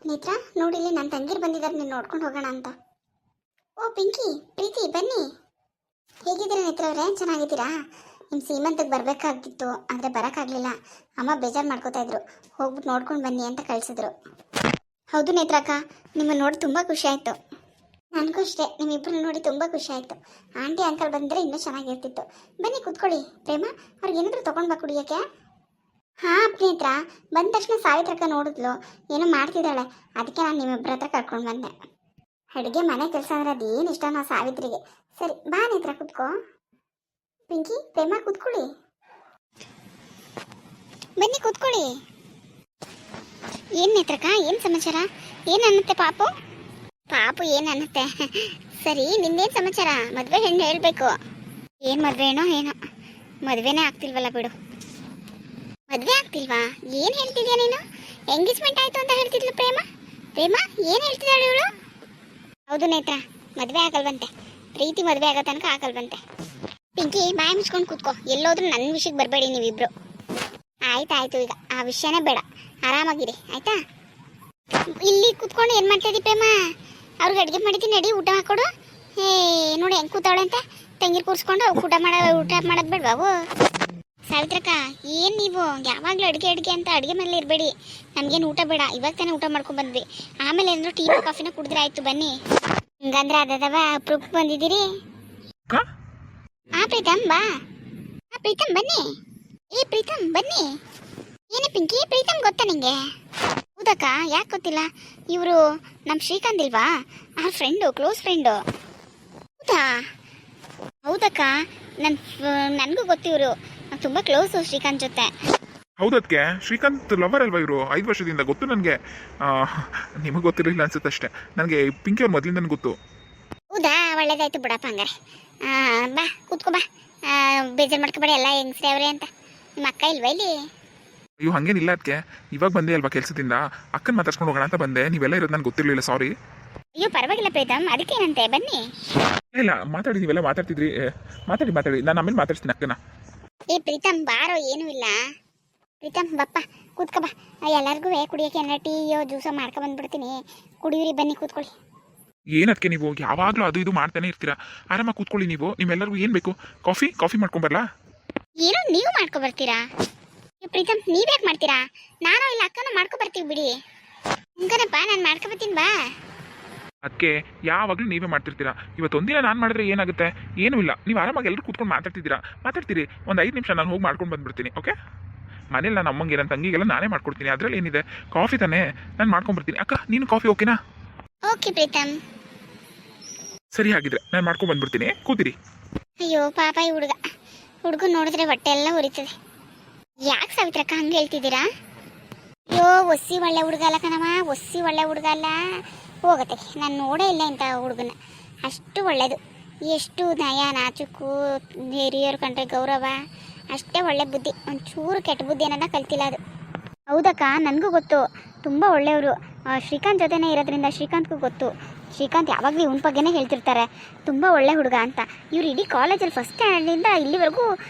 ನೇತ್ರ ನೋಡಿಲ್ಲಿ ನನ್ನ ತಂಗಿರು ಬಂದಿದ್ದಾರೆ, ನೀನು ನೋಡ್ಕೊಂಡು ಹೋಗೋಣ ಅಂತ. ಓ ಪಿಂಕಿ, ಪ್ರೀತಿ ಬನ್ನಿ. ಹೇಗಿದ್ದೀರಾ ನೇತ್ರ ಅವರೇ? ಚೆನ್ನಾಗಿದ್ದೀರಾ? ನಿಮ್ಮ ಸೀಮಂತಕ್ಕೆ ಬರಬೇಕಾಗಿತ್ತು, ಆದರೆ ಬರೋಕ್ಕಾಗಲಿಲ್ಲ. ಅಮ್ಮ ಬೇಜಾರು ಮಾಡ್ಕೋತಾ ಇದ್ರು, ಹೋಗ್ಬಿಟ್ಟು ನೋಡ್ಕೊಂಡು ಬನ್ನಿ ಅಂತ ಕಳಿಸಿದ್ರು. ಹೌದು ನೇತ್ರಕ್ಕ, ನಿಮ್ಮನ್ನು ನೋಡಿ ತುಂಬ ಖುಷಿ ಆಯಿತು. ನನಗೂ ಅಷ್ಟೇ, ನಿಮ್ಮಿಬ್ಬರನ್ನ ನೋಡಿ ತುಂಬ ಖುಷಿ ಆಯಿತು. ಆಂಟಿ ಅಂಕಲ್ ಬಂದರೆ ಇನ್ನೂ ಚೆನ್ನಾಗಿರ್ತಿತ್ತು. ಬನ್ನಿ ಕೂತ್ಕೊಳ್ಳಿ. ಪ್ರೇಮ, ಅವ್ರಿಗೆ ಏನಾದರೂ ತೊಗೊಂಡು ಬಾ ಕುಡಿಯೋಕ್ಕೆ. ಹಾಂ ನೇತ್ರ, ಬಂದ ತಕ್ಷಣ ಸಾವಿತ್ರಕ್ಕ ನೋಡಿದ್ಲು, ಏನೋ ಮಾಡ್ತಿದ್ದಾಳೆ, ಅದಕ್ಕೆ ನಾನು ನಿಮ್ಮಿಬ್ಬರ ಹತ್ರ ಕರ್ಕೊಂಡು ಬಂದೆ. ಅಡುಗೆ ಮನೆ ಕೆಲಸ ಅಂದರೆ ಅದೇನು ಇಷ್ಟನೋ ಸಾವಿತ್ರಿಗೆ. ಸರಿ ಬಾ ನೇತ್ರ ಕೂತ್ಕೋ. ಪಿಂಕಿ, ಪ್ರೇಮ ಕೂತ್ಕೊಳ್ಳಿ. ಬನ್ನಿ ಕೂತ್ಕೊಳ್ಳಿ. ಏನು ನೇತ್ರಕ್ಕ, ಏನು ಸಮಾಚಾರ? ಏನು ಅನ್ನತ್ತೆ ಪಾಪು? ಪಾಪು ಏನು ಅನ್ನತ್ತೆ? ಸರಿ, ನಿಂದೇನು ಸಮಾಚಾರ? ಮದುವೆ ಹೆಣ್ಣು ಹೇಳಬೇಕು. ಏನು ಮದುವೆನೋ ಏನೋ, ಮದುವೆನೇ ಆಗ್ತಿಲ್ವಲ್ಲ ಬಿಡು. ಮದುವೆ ಆಗ್ತಿಲ್ವಾ? ಏನು ಹೇಳ್ತಿದ್ಯಾ ನೀನು? ಎಂಗೇಜ್ಮೆಂಟ್ ಆಯಿತು ಅಂತ ಹೇಳ್ತಿದ್ಲು ಪ್ರೇಮ. ಪ್ರೇಮ, ಏನು ಹೇಳ್ತಿದ್ದಾಳೆ ಇವಳು? ಹೌದು ನೇತ್ರ, ಮದುವೆ ಆಗಲ್ವಂತೆ. ಪ್ರೀತಿ ಮದುವೆ ಆಗೋ ತನಕ ಆಗಲ್ವಂತೆ. ಪಿಂಕಿ, ಬಾಯಿ ಮುಚ್ಕೊಂಡು ಕೂತ್ಕೋ. ಎಲ್ಲೋದ್ರೂ ನನ್ನ ವಿಷಯಕ್ಕೆ ಬರಬೇಡಿ ನೀವಿಬ್ರು. ಆಯ್ತಾಯ್ತು, ಈಗ ಆ ವಿಷಯನೇ ಬೇಡ, ಆರಾಮಾಗಿರಿ ಆಯ್ತಾ? ಇಲ್ಲಿ ಕೂತ್ಕೊಂಡು ಏನು ಮಾಡ್ತಾಯಿದ್ದಿ ಪ್ರೇಮ? ಅವ್ರಿಗೆ ಅಡುಗೆ ಮಾಡಿದ್ದೀನಿ, ನಡಿ ಊಟ ಹಾಕೊಡು. ನೋಡಿ ಹೆಂಗೆ ಕೂತಾವಳೆ ಅಂತ. ತಂಗಿರು ಕೂರಿಸ್ಕೊಂಡು ಊಟ ಮಾಡೋದು ಬೇಡವಾ ಅವು? ಸಾವಿತ್ರಕ್ಕ, ಏನು ನೀವು ಯಾವಾಗಲೂ ಅಡುಗೆ ಅಂತ ಅಡುಗೆ ಮೇಲೆ ಇರಬೇಡಿ. ನಮಗೇನು ಊಟ ಬೇಡ, ಇವಾಗ ತಾನೇ ಊಟ ಮಾಡ್ಕೊಂಡು ಬಂದ್ವಿ. ಆಮೇಲೆ ಏನಾದರೂ ಟೀ ಕಾಫಿನ ಕುಡಿದ್ರೆ ಆಯಿತು. ಬನ್ನಿ. ಹಂಗಂದ್ರೆ ಅದದವ ಅಪ್ರೂಪಕ್ಕೆ ಬಂದಿದ್ದೀರಿ. ಪ್ರೀತಮ್ ಬಾ. ಪ್ರೀತಮ್ ಬನ್ನಿ. ಪ್ರೀತಮ್ ಬನ್ನಿ. ಏನೇ ಪಿಂಕಿ, ಪ್ರೀತಮ್ ಗೊತ್ತಾ ನಿಂಗೆ? ಹೌದಕ್ಕ, ಯಾಕೆ ಗೊತ್ತಿಲ್ಲ? ಇವರು ನಮ್ಮ ಶ್ರೀಕಾಂತ್ ಇಲ್ವಾ, ಅವ್ರ ಫ್ರೆಂಡು, ಕ್ಲೋಸ್ ಫ್ರೆಂಡು. ಹೌದಾ? ಹೌದಕ್ಕ, ನನಗೂ ಗೊತ್ತಿವರು ತುಂಬ ಕ್ಲೋಸು ಶ್ರೀಕಾಂತ್ ಜೊತೆ. ಹೌದಕ್ಕೆ ಶ್ರೀಕಾಂತ್ ಲವರ್ ಅಲ್ವಾ ಇವರು? 5 ವರ್ಷದಿಂದ ಗೊತ್ತು ನನಗೆ. ನಿಮಗೆ ಗೊತ್ತಿರಲಿಲ್ಲ ಅನ್ಸುತ್ತೆ ಅಷ್ಟೇ. ನನಗೆ ಪಿಂಕಿ ಅವ್ರ ಮೊದಲಿಂದ ನನಗೆ ಗೊತ್ತು. ಹೌದಾ, ಒಳ್ಳೇದಾಯ್ತು ಬಿಡಪ್ಪ. ಹಂಗಾರೆ ಬಾ ಕೂತ್ಕೋ ಬಾ. ಬೇಜಾರು ಮಾಡ್ಕೊಬೇಡಿ, ಎಲ್ಲ ಹೆಂಗ್ಸ್ರೆ ಅವ್ರೆ ಅಂತ. ನಿಮ್ಮ ಅಕ್ಕ ಇಲ್ವಾ ಇಲ್ಲಿ? ಅಯ್ಯೋ ಹಂಗೇನಿಲ್ಲ, ಅದಕ್ಕೆ ಇವಾಗ ಬಂದೆ ಅಲ್ವಾ ಕೆಲಸದಿಂದ, ಅಕ್ಕನ ಮಾತಾಡ್ಸ್ಕೊಂಡು ಹೋಗೋಣ ಅಂತ ಬಂದೆ. ನೀವೆಲ್ಲ ಇರೋದು ನನಗೆ ಗೊತ್ತಿರಲಿಲ್ಲ, ಸಾರಿ. ಅಯ್ಯೋ ಪರವಾಗಿಲ್ಲ ಪ್ರೀತಮ್, ಅದಕ್ಕೇನಂತೆ, ಬನ್ನಿ. ಇಲ್ಲ ಮಾತಾಡಿ, ನೀವೆಲ್ಲ ಮಾತಾಡ್ತಿದ್ರಿ. ಮಾತಾಡಿ, ನಾನು ಆಮೇಲೆ ಮಾತಾಡ್ತೀನಿ ಅಕ್ಕನ. ಪ್ರೀತಮ್ ಬಾರೋ, ಏನೂ ಇಲ್ಲ. ಪ್ರೀತಮ್ ಬಪ್ಪ ಕೂತ್ಕೋ ಬಾ. ಎಲ್ಲರಿಗೂ ಕುಡಿಯೋಕೆ ಏನಾರ ಟೀಯೋ ಜ್ಯೂಸೋ ಮಾಡ್ಕೊ ಬಂದ್ಬಿಡ್ತೀನಿ, ಕುಡಿಯಿರಿ, ಬನ್ನಿ ಕೂತ್ಕೊಳ್ಳಿ. ಏನಕ್ಕೆ ನೀವು ಯಾವಾಗಲೂ ಅದು ಇದು ಮಾಡ್ತಾನೆ ಇರ್ತೀರಾ? ಆರಾಮಾಗಿ ಕೂತ್ಕೊಳ್ಳಿ. ನೀವು ನಿಮ್ಮೆಲ್ಲರಿಗೂ ಏನು ಬೇಕು? ಕಾಫಿ ಮಾಡ್ಕೊಂಬರಲ್ಲ? ಏನೋ ನೀವು ಮಾಡ್ಕೊ ಬರ್ತೀರಾ? ಪ್ರೀತಮ್, ನೀವ್ಯಾಕೆ ಮಾಡ್ತೀರಾ? ನಾನು ಇಲ್ಲ ಅಕ್ಕನೂ ಮಾಡ್ಕೊ ಬರ್ತೀವಿ ಬಿಡಿ. ಹಂಗನಪ್ಪ, ನಾನು ಮಾಡ್ಕೊ ಬರ್ತೀನಿ ಬಾ. ಅದಕ್ಕೆ ಯಾವಾಗಲೂ ನೀವೇ ಮಾಡ್ತಿರ್ತೀರಾ. ಇವತ್ತೊಂದಿನ ನಾನು ಮಾಡಿದ್ರೆ ಏನಾಗುತ್ತೆ? ಏನೂ ಇಲ್ಲ, ನೀವು ಆರಾಮಾಗಿ ಎಲ್ಲರೂ ಕೂತ್ಕೊಂಡು ಮಾತಾಡ್ತೀರಿ. ಒಂದು 5 ನಿಮಿಷ ನಾನು ಹೋಗಿ ಮಾಡ್ಕೊಂಡು ಬಂದ್ಬಿಡ್ತೀನಿ. ಓಕೆ? ಮನೇಲಿ ನಾನು ಅಮ್ಮಂಗೆ ನನ್ನ ತಂಗಿಗೆಲ್ಲ ನಾನೇ ಮಾಡ್ಕೊಡ್ತೀನಿ. ಅದರಲ್ಲಿ ಏನಿದೆ? ಕಾಫಿ ತಾನೇ, ನಾನು ಮಾಡ್ಕೊಂಡ್ಬರ್ತೀನಿ. ಅಕ್ಕ ನೀನು ಕಾಫಿ ಓಕೆನಾ? ಓಕೆ ಪ್ರೀತಮ್. ಸರಿ, ಹಾಗಿದ್ರೆ ನಾನು ಮಾಡ್ಕೊಂಡು ಬಂದ್ಬಿಡ್ತೀನಿ, ಕೂತಿರಿ. ಅಯ್ಯೋ ಪಾಪ ಈ ಹುಡುಗ ನೋಡಿದ್ರೆ ಹೊಟ್ಟೆ ಎಲ್ಲ ಉರಿತದೆ. ಯಾಕೆ ಸಾವಿತ್ರಕ್ಕ ಹಂಗೆ ಹೇಳ್ತಿದ್ದೀರಾ? ಅಯ್ಯೋ ಒಸಿ ಒಳ್ಳೆ ಹುಡುಗ ಅಲ್ಲ ಕಣವ, ಒಸಿ ಒಳ್ಳೆ ಹುಡುಗ ಅಲ್ಲ. ಹೋಗತ್ತೆ, ನಾನು ನೋಡೇ ಇಲ್ಲ ಇಂಥ ಹುಡುಗನ. ಅಷ್ಟು ಒಳ್ಳೆಯದು, ಎಷ್ಟು ನಯ ನಾಚುಕು, ಹಿರಿಯರು ಕಂಡ್ರೆ ಗೌರವ, ಅಷ್ಟೇ ಒಳ್ಳೆ ಬುದ್ಧಿ. ಒಂಚೂರು ಕೆಟ್ಟ ಬುದ್ಧಿ ಏನನ್ನ ಕಲ್ತಿಲ್ಲ ಅದು. ಹೌದಕ್ಕ, ನನಗೂ ಗೊತ್ತು, ತುಂಬ ಒಳ್ಳೆಯವರು. ಶ್ರೀಕಾಂತ್ ಜೊತೆನೇ ಇರೋದ್ರಿಂದ ಶ್ರೀಕಾಂತ್ಗೂ ಗೊತ್ತು. ಶ್ರೀಕಾಂತ್ ಯಾವಾಗಲೂ ಇವನ ಬಗ್ಗೆನೇ ಹೇಳ್ತಿರ್ತಾರೆ, ತುಂಬ ಒಳ್ಳೆ ಹುಡುಗ ಅಂತ. ಇವ್ರು ಇಡೀ ಕಾಲೇಜಲ್ಲಿ ಫಸ್ಟ್ ಸ್ಟ್ಯಾಂಡರ್ಡಿಂದ ಇಲ್ಲಿವರೆಗೂ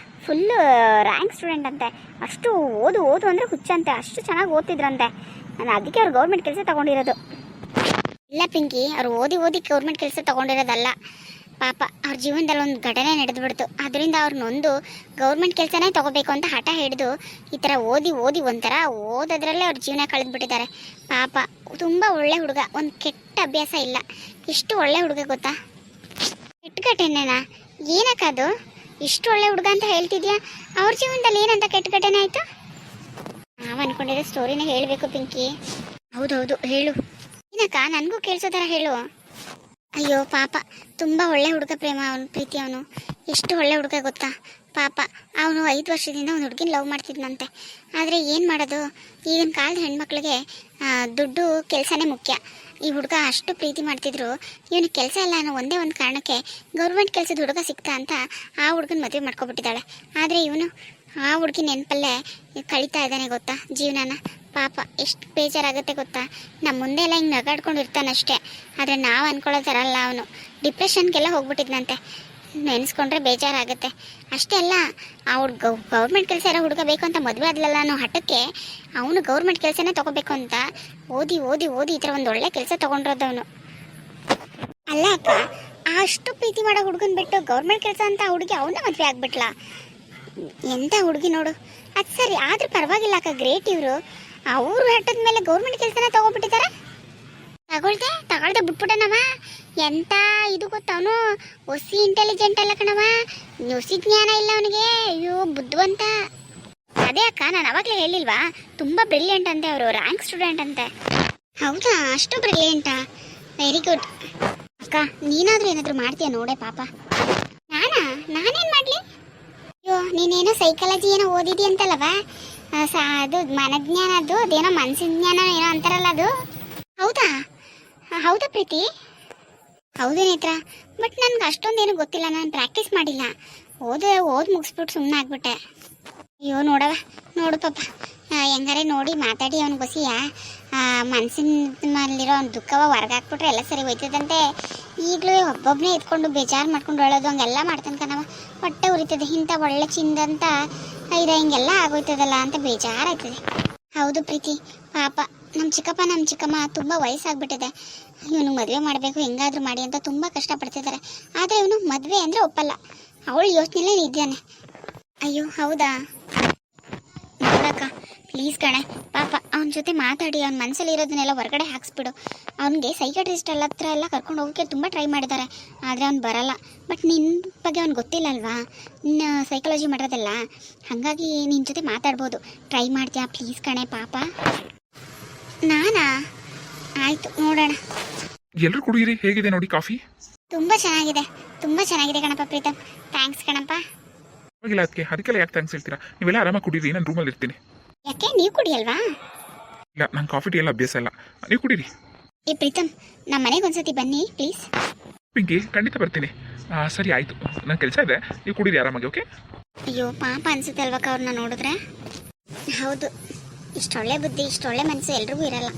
ಫುಲ್ಲು ರ್ಯಾಂಕ್ ಸ್ಟೂಡೆಂಟ್ ಅಂತೆ. ಅಷ್ಟು ಓದು ಅಂದರೆ ಹುಚ್ಚಂತೆ, ಅಷ್ಟು ಚೆನ್ನಾಗಿ ಓದ್ತಿದ್ರಂತೆ. ನಾನು ಅದಕ್ಕೆ ಅವ್ರು ಗೌರ್ಮೆಂಟ್ ಕೆಲಸ ತೊಗೊಂಡಿರೋದು. ಇಲ್ಲ ಪಿಂಕಿ, ಅವ್ರು ಓದಿ ಗೌರ್ಮೆಂಟ್ ಕೆಲಸ ತೊಗೊಂಡಿರೋದಲ್ಲ. ಪಾಪ ಅವ್ರ ಜೀವನದಲ್ಲಿ ಒಂದು ಘಟನೆ ನಡೆದುಬಿಡ್ತು. ಅದರಿಂದ ಅವ್ರನ್ನೊಂದು ಗೌರ್ಮೆಂಟ್ ಕೆಲಸನೇ ತೊಗೋಬೇಕು ಅಂತ ಹಠ ಹಿಡಿದು ಈ ಥರ ಓದಿ ಒಂಥರ ಓದೋದ್ರಲ್ಲೇ ಅವ್ರ ಜೀವನ ಕಳೆದುಬಿಟ್ಟಿದ್ದಾರೆ. ಪಾಪ ತುಂಬ ಒಳ್ಳೆ ಹುಡುಗ, ಒಂದು ಕೆಟ್ಟ ಅಭ್ಯಾಸ ಇಲ್ಲ. ಎಷ್ಟು ಒಳ್ಳೆ ಹುಡುಗ ಗೊತ್ತಾ? ಕೆಟ್ಟ ಘಟನೆನಾ? ಏನಕ್ಕದು? ಇಷ್ಟು ಒಳ್ಳೆ ಹುಡುಗ ಅಂತ ಹೇಳ್ತಿದ್ಯಾ? ಅವ್ರ ಜೀವನದಲ್ಲಿ ಏನಂತ ಕೆಟ್ಟ ಘಟನೆ ಆಯಿತು? ನಾವು ಅಂದ್ಕೊಂಡಿರೋ ಸ್ಟೋರಿನ ಹೇಳಬೇಕು ಪಿಂಕಿ. ಹೌದೌದು ಹೇಳು. ಏನಕ್ಕ, ನನಗೂ ಕೇಳಿಸೋ ಥರ ಹೇಳು. ಅಯ್ಯೋ ಪಾಪ, ತುಂಬ ಒಳ್ಳೆ ಹುಡುಗ ಪ್ರೇಮ. ಪ್ರೀತಿ ಅವನು ಎಷ್ಟು ಒಳ್ಳೆ ಹುಡುಗ ಗೊತ್ತಾ? ಪಾಪ ಅವನು 5 ವರ್ಷದಿಂದ ಒಂದು ಹುಡುಗಿನ ಲವ್ ಮಾಡ್ತಿದ್ನಂತೆ. ಆದರೆ ಏನು ಮಾಡೋದು, ಈಗಿನ ಕಾಲದ ಹೆಣ್ಮಕ್ಳಿಗೆ ದುಡ್ಡು ಕೆಲಸನೇ ಮುಖ್ಯ. ಈ ಹುಡುಗ ಅಷ್ಟು ಪ್ರೀತಿ ಮಾಡ್ತಿದ್ರು, ಇವನಿಗೆ ಕೆಲಸ ಇಲ್ಲ ಅನ್ನೋ ಒಂದೇ ಒಂದು ಕಾರಣಕ್ಕೆ ಗೌರ್ಮೆಂಟ್ ಕೆಲಸದ ಹುಡುಗ ಸಿಗ್ತಾ ಅಂತ ಆ ಹುಡುಗನ ಮದುವೆ ಮಾಡ್ಕೊಬಿಟ್ಟಿದ್ದಾಳೆ. ಆದರೆ ಇವನು ಆ ಹುಡುಗಿ ನೆನಪಲ್ಲೇ ಕಳೀತಾ ಇದ್ದಾನೆ ಗೊತ್ತಾ ಜೀವನನ. ಪಾಪ ಎಷ್ಟು ಬೇಜಾರಾಗುತ್ತೆ ಗೊತ್ತಾ? ನಮ್ಮ ಮುಂದೆ ಎಲ್ಲ ಹಿಂಗೆ ನಗಾಡ್ಕೊಂಡು ಇರ್ತಾನಷ್ಟೇ, ಆದರೆ ನಾವು ಅಂದ್ಕೊಳ್ಳೋ ಥರ ಅಲ್ಲ. ಅವನು ಡಿಪ್ರೆಷನ್ಗೆಲ್ಲ ಹೋಗ್ಬಿಟ್ಟಿದ್ನಂತೆ. ನೆನೆಸ್ಕೊಂಡ್ರೆ ಬೇಜಾರಾಗುತ್ತೆ. ಅಷ್ಟೇ ಅಲ್ಲ, ಅವ್ರು ಗೌರ್ಮೆಂಟ್ ಕೆಲಸ ಇರೋ ಹುಡುಗ ಬೇಕು ಅಂತ ಮದುವೆ ಆದ್ಲಲ್ಲ ಅನ್ನೋ ಹಠಕ್ಕೆ ಅವನು ಗೌರ್ಮೆಂಟ್ ಕೆಲಸನೇ ತೊಗೋಬೇಕು ಅಂತ ಓದಿ ಓದಿ ಓದಿ ಈ ಥರ ಒಂದು ಒಳ್ಳೆ ಕೆಲಸ ತೊಗೊಂಡಿರೋದವನು. ಅಲ್ಲ ಅಕ್ಕ, ಅಷ್ಟು ಪ್ರೀತಿ ಮಾಡೋ ಹುಡುಗನ್ ಬಿಟ್ಟು ಗೌರ್ಮೆಂಟ್ ಕೆಲಸ ಅಂತ ಹುಡುಗಿ ಅವನ್ನ ಮದುವೆ ಆಗ್ಬಿಟ್ಲ. ಎಂಥ ಹುಡುಗಿ ನೋಡು. ಅದು ಸರಿ, ಆದ್ರೂ ಪರವಾಗಿಲ್ಲ ಅಕ್ಕ, ಗ್ರೇಟ್ ಇವರು. ಅವ್ರು ಹಟ್ಟದ ಮೇಲೆ ಗೌರ್ಮೆಂಟ್ ಕೆಲಸನ ತಗೊಬಿಟ್ಟಿದ್ದಾರೆ. ತಗೊಳ್ದೆ ಬಿಟ್ಬಿಟ್ಟನವ. ಎಂತ ಇದು ಗೊತ್ತವನು, ಹೊಸಿ ಇಂಟೆಲಿಜೆಂಟ್ ಅಲ್ಲ ಕಣವ, ಹೊಸಿ ಜ್ಞಾನ ಇಲ್ಲ ಅವನಿಗೆ. ಅಯ್ಯೋ ಬುದ್ಧಿವಂತ. ಅದೇ ಅಕ್ಕ, ನಾನು ಅವಾಗಲೇ ಹೇಳಿಲ್ವಾ, ತುಂಬಾ ಬ್ರಿಲಿಯಂಟ್ ಅಂತೆ ಅವರು, ರ್ಯಾಂಕ್ ಸ್ಟೂಡೆಂಟ್ ಅಂತೆ. ಹೌದಾ, ಅಷ್ಟು ಬ್ರಿಲಿಯಂಟಾ? Very good. ಅಕ್ಕ, ನೀನಾದ್ರೂ ಏನಾದರೂ ಮಾಡ್ತೀಯ ನೋಡೆ ಪಾಪ. ನಾನೇನು ಮಾಡಲಿ? ಅಯ್ಯೋ, ನೀನೇನೋ ಸೈಕಾಲಜಿ ಏನೋ ಓದಿದಿ ಅಂತಲ್ಲವ, ಅದು ಮನಜ್ಞಾನ, ಅದೇನೋ ಮನಸ್ಸಿನ ಜ್ಞಾನ ಏನೋ ಅಂತಾರಲ್ಲ ಅದು. ಹೌದಾ ಪ್ರೀತಿ? ಹೌದು ನೇತ್ರ, ಬಟ್ ನನ್ಗೆ ಅಷ್ಟೊಂದೇನು ಗೊತ್ತಿಲ್ಲ, ನಾನು ಪ್ರಾಕ್ಟೀಸ್ ಮಾಡಿಲ್ಲ. ಓದ್ ಮುಗಿಸ್ಬಿಟ್ಟು ಸುಮ್ಮನೆ ಆಗ್ಬಿಟ್ಟೆ. ಅಯ್ಯೋ ನೋಡು ಪಾಪ, ಹೆಂಗಾರೆ ನೋಡಿ ಮಾತಾಡಿ ಅವ್ನ ಬಸಿಯ ಮನಸ್ಸಿನಲ್ಲಿರೋ ಅವ್ನ ದುಃಖವ ಹೊರಗಾಕ್ಬಿಟ್ರೆ ಎಲ್ಲ ಸರಿ ಹೋಯ್ತದಂತೆ. ಈಗಲೂ ಒಬ್ಬೊಬ್ಬನೇ ಎತ್ಕೊಂಡು ಬೇಜಾರು ಮಾಡ್ಕೊಂಡು ಹೇಳೋದು ಹಂಗೆಲ್ಲ ಮಾಡ್ತಾನೆ ಕಣವ. ಹೊಟ್ಟೆ ಉರಿತದೆ, ಇಂಥ ಒಳ್ಳೆ ಚಿಂದಂತ ಹಿಂಗೆಲ್ಲ ಆಗೋಯ್ತದಲ್ಲ ಅಂತ ಬೇಜಾರಾಯ್ತದೆ. ಹೌದು ಪ್ರೀತಿ, ಪಾಪ ನಮ್ಮ ಚಿಕ್ಕಮ್ಮ ತುಂಬ ವಯಸ್ಸಾಗ್ಬಿಟ್ಟಿದೆ. ಇವನು ಮದುವೆ ಮಾಡಬೇಕು ಹೆಂಗಾದ್ರೂ ಮಾಡಿ ಅಂತ ತುಂಬ ಕಷ್ಟಪಡ್ತಿದ್ದಾರೆ. ಆದರೆ ಇವನು ಮದುವೆ ಅಂದರೆ ಒಪ್ಪಲ್ಲ. ಅವಳು ಯೋಚನೆಯಲ್ಲೇ ಇದ್ದಾನೆ. ಅಯ್ಯೋ ಹೌದಾ? ನೋಡಕ್ಕ ಪ್ಲೀಸ್ ಕಣೆ, ಪಾಪ ಅವನ ಜೊತೆ ಮಾತಾಡಿ ಅವ್ನ ಮನಸ್ಸಲ್ಲಿ ಇರೋದನ್ನೆಲ್ಲ ಹೊರಗಡೆ ಹಾಕ್ಸ್ಬಿಡು. ಅವನಿಗೆ ಸೈಕಾಟ್ರಿಸ್ಟ್ ಹತ್ರ ಎಲ್ಲ ಕರ್ಕೊಂಡು ಹೋಗೋಕ್ಕೆ ತುಂಬ ಟ್ರೈ ಮಾಡಿದ್ದಾರೆ, ಆದರೆ ಅವ್ನು ಬರಲ್ಲ. ಬಟ್ ನಿನ್ನ ಬಗ್ಗೆ ಅವ್ನಿಗೆ ಗೊತ್ತಿಲ್ಲ ಅಲ್ವಾ, ನಿನ್ನ ಸೈಕಾಲಜಿ ಮಾಡೋದಲ್ಲ, ಹಾಗಾಗಿ ನಿನ್ನ ಜೊತೆ ಮಾತಾಡ್ಬೋದು. ಟ್ರೈ ಮಾಡ್ತೀಯಾ ಪ್ಲೀಸ್ ಕಣೆ ಪಾಪ? ನಾನಾ? ಆಯಿತು, ನೋಡೋಣ. ಎಲ್ಲರೂ ಕುಡಿಯಿರಿ. ಹೇಗಿದೆ ನೋಡಿ ಕಾಫಿ? ತುಂಬ ಚೆನ್ನಾಗಿದೆ ಕಣಪ್ಪ ಪ್ರೀತಮ್. ಥ್ಯಾಂಕ್ಸ್ ಕಣಪ್ಪ. ಹೋಗಿಲ್ಲ ಅದಕ್ಕೆಲ್ಲ ಯಾಕೆ ಥ್ಯಾಂಕ್ಸ್ ಹೇಳ್ತೀರಾ? ನೀವೆಲ್ಲ ಆರಾಮಾಗಿ ಕುಡೀರಿ, ನಾನು ರೂಮಲ್ಲಿ ಇರ್ತೀನಿ. ಯಾಕೆ, ನೀವು ಕುಡಿಯಲ್ವಾ? ಇಲ್ಲ, ನಂಗೆ ಕಾಫಿ ಟೀ ಎಲ್ಲ ಅಭ್ಯಾಸ ಇಲ್ಲ, ನೀವು ಕುಡೀರಿ. ಏ ಪ್ರೀತಮ್, ನಮ್ಮ ಮನೆಗೆ ಒಂದ್ಸತಿ ಬನ್ನಿ ಪ್ಲೀಸ್. ಪಿಂಕಿ, ಖಂಡಿತ ಬರ್ತೀನಿ. ಸರಿ ಆಯಿತು, ನನ್ನ ಕೆಲಸ ಇದೆ, ನೀವು ಕುಡೀರಿ ಆರಾಮಾಗಿ. ಓಕೆ? ಅಯ್ಯೋ ಪಾಪ ಅನ್ಸುತ್ತೆ ಅಲ್ವಕ್ಕ ಅವ್ರನ್ನ ನೋಡಿದ್ರೆ. ಹೌದು, ಇಷ್ಟೊಳ್ಳೆ ಬುದ್ಧಿ, ಇಷ್ಟೊಳ್ಳೆ ಮನಸ್ಸು ಎಲ್ರಿಗೂ ಇರಲ್ಲ.